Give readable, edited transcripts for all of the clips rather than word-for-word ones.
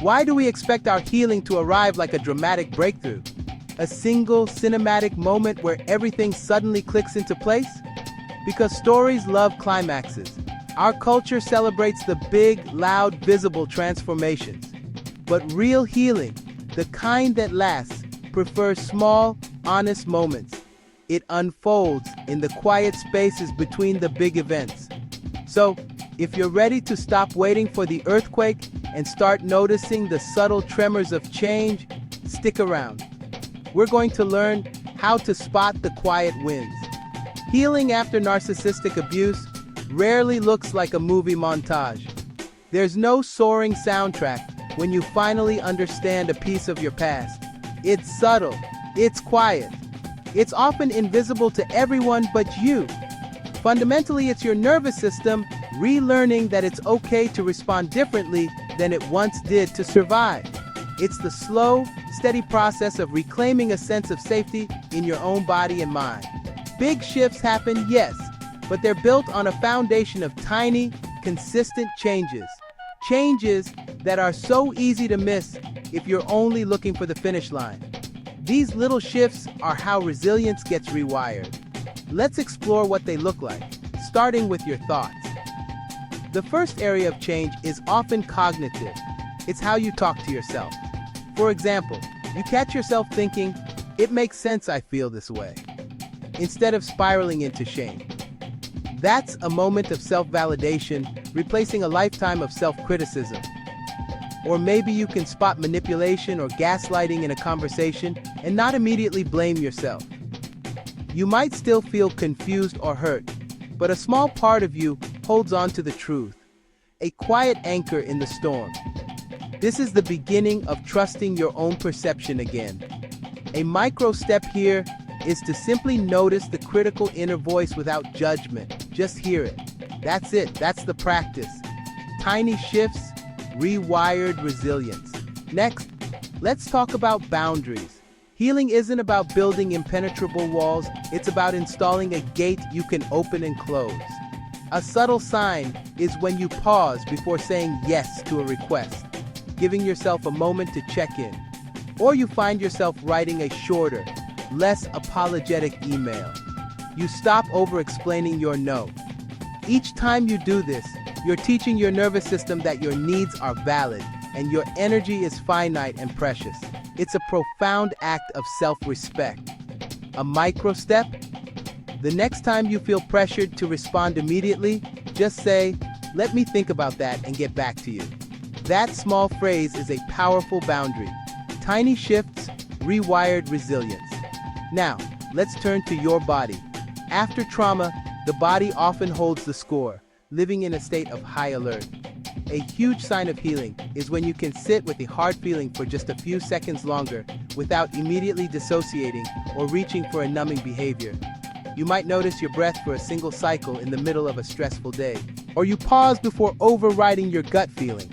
Why do we expect our healing to arrive like a dramatic breakthrough? A single cinematic moment where everything suddenly clicks into place? Because stories love climaxes. Our culture celebrates the big, loud, visible transformations. But real healing, the kind that lasts, prefers small, honest moments. It unfolds in the quiet spaces between the big events. So, if you're ready to stop waiting for the earthquake and start noticing the subtle tremors of change, stick around. We're going to learn how to spot the quiet wins. Healing after narcissistic abuse rarely looks like a movie montage. There's no soaring soundtrack when you finally understand a piece of your past. It's subtle, it's quiet, it's often invisible to everyone but you. Fundamentally, it's your nervous system relearning that it's okay to respond differently than it once did to survive. It's the slow, steady process of reclaiming a sense of safety in your own body and mind. Big shifts happen, yes, but they're built on a foundation of tiny, consistent changes. Changes that are so easy to miss if you're only looking for the finish line. These little shifts are how resilience gets rewired. Let's explore what they look like, starting with your thoughts. The first area of change is often cognitive. It's how you talk to yourself. For example, you catch yourself thinking, "It makes sense I feel this way," instead of spiraling into shame. That's a moment of self-validation, replacing a lifetime of self-criticism. Or maybe you can spot manipulation or gaslighting in a conversation and not immediately blame yourself. You might still feel confused or hurt, but a small part of you holds on to the truth, a quiet anchor in the storm. This is the beginning of trusting your own perception again. A micro step here is to simply notice the critical inner voice without judgment. Just hear it. That's it. That's the practice. Tiny shifts, rewired resilience. Next, let's talk about boundaries. Healing isn't about building impenetrable walls, it's about installing a gate you can open and close. A subtle sign is when you pause before saying yes to a request, giving yourself a moment to check in. Or you find yourself writing a shorter, less apologetic email. You stop over-explaining your no. Each time you do this, you're teaching your nervous system that your needs are valid and your energy is finite and precious. It's a profound act of self-respect. A micro step? The next time you feel pressured to respond immediately, just say, "Let me think about that and get back to you." That small phrase is a powerful boundary. Tiny shifts, rewired resilience. Now, let's turn to your body. After trauma, the body often holds the score, living in a state of high alert. A huge sign of healing is when you can sit with a hard feeling for just a few seconds longer without immediately dissociating or reaching for a numbing behavior. You might notice your breath for a single cycle in the middle of a stressful day, or you pause before overriding your gut feeling.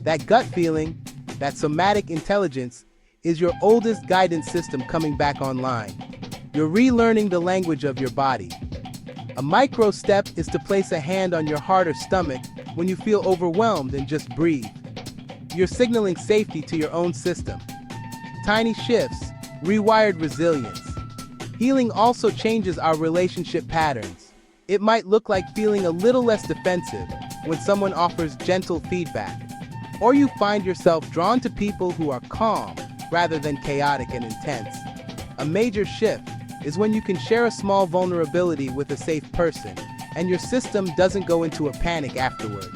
That gut feeling, that somatic intelligence, is your oldest guidance system coming back online. You're relearning the language of your body. A micro step is to place a hand on your heart or stomach when you feel overwhelmed and just breathe. You're signaling safety to your own system. Tiny shifts, rewired resilience. Healing also changes our relationship patterns. It might look like feeling a little less defensive when someone offers gentle feedback. Or you find yourself drawn to people who are calm rather than chaotic and intense. A major shift is when you can share a small vulnerability with a safe person, and your system doesn't go into a panic afterward.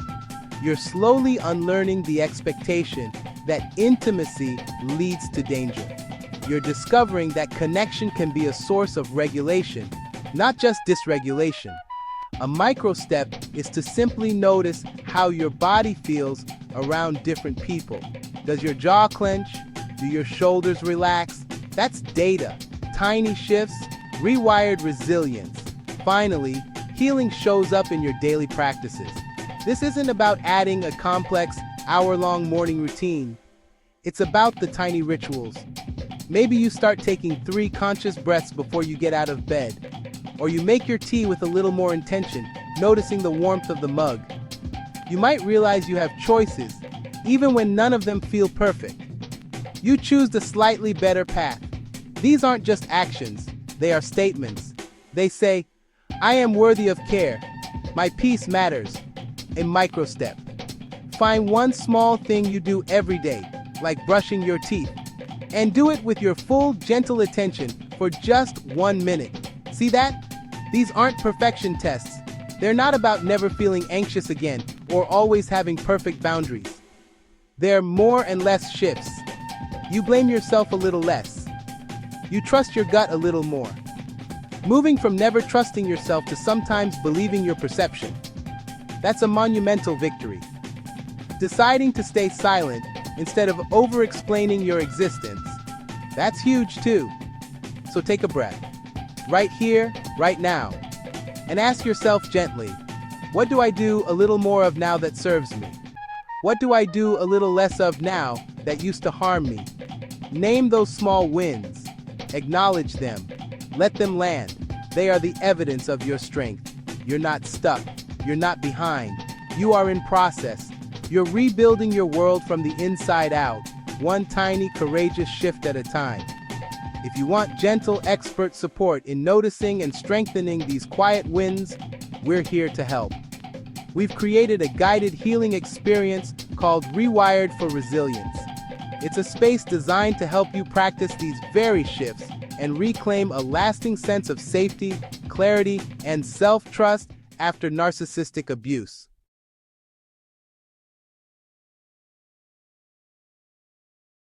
You're slowly unlearning the expectation that intimacy leads to danger. You're discovering that connection can be a source of regulation, not just dysregulation. A micro step is to simply notice how your body feels around different people. Does your jaw clench? Do your shoulders relax? That's data. Tiny shifts, rewired resilience. Finally, healing shows up in your daily practices. This isn't about adding a complex, hour-long morning routine. It's about the tiny rituals. Maybe you start taking 3 conscious breaths before you get out of bed. Or you make your tea with a little more intention, noticing the warmth of the mug. You might realize you have choices even when none of them feel perfect. You choose the slightly better path. These aren't just actions, they are statements. They say, I am worthy of care. My peace matters. A micro step. Find one small thing you do every day, like brushing your teeth, and do it with your full, gentle attention for just 1 minute. See that? These aren't perfection tests. They're not about never feeling anxious again or always having perfect boundaries. They're more and less shifts. You blame yourself a little less. You trust your gut a little more. Moving from never trusting yourself to sometimes believing your perception. That's a monumental victory. Deciding to stay silent instead of over-explaining your existence. That's huge too. So take a breath. Right here, right now. And ask yourself gently, what do I do a little more of now that serves me? What do I do a little less of now that used to harm me? Name those small wins. Acknowledge them. Let them land. They are the evidence of your strength. You're not stuck. You're not behind. You are in process. You're rebuilding your world from the inside out, one tiny courageous shift at a time. If you want gentle expert support in noticing and strengthening these quiet wins, we're here to help. We've created a guided healing experience called Rewired for Resilience. It's a space designed to help you practice these very shifts and reclaim a lasting sense of safety, clarity, and self-trust after narcissistic abuse.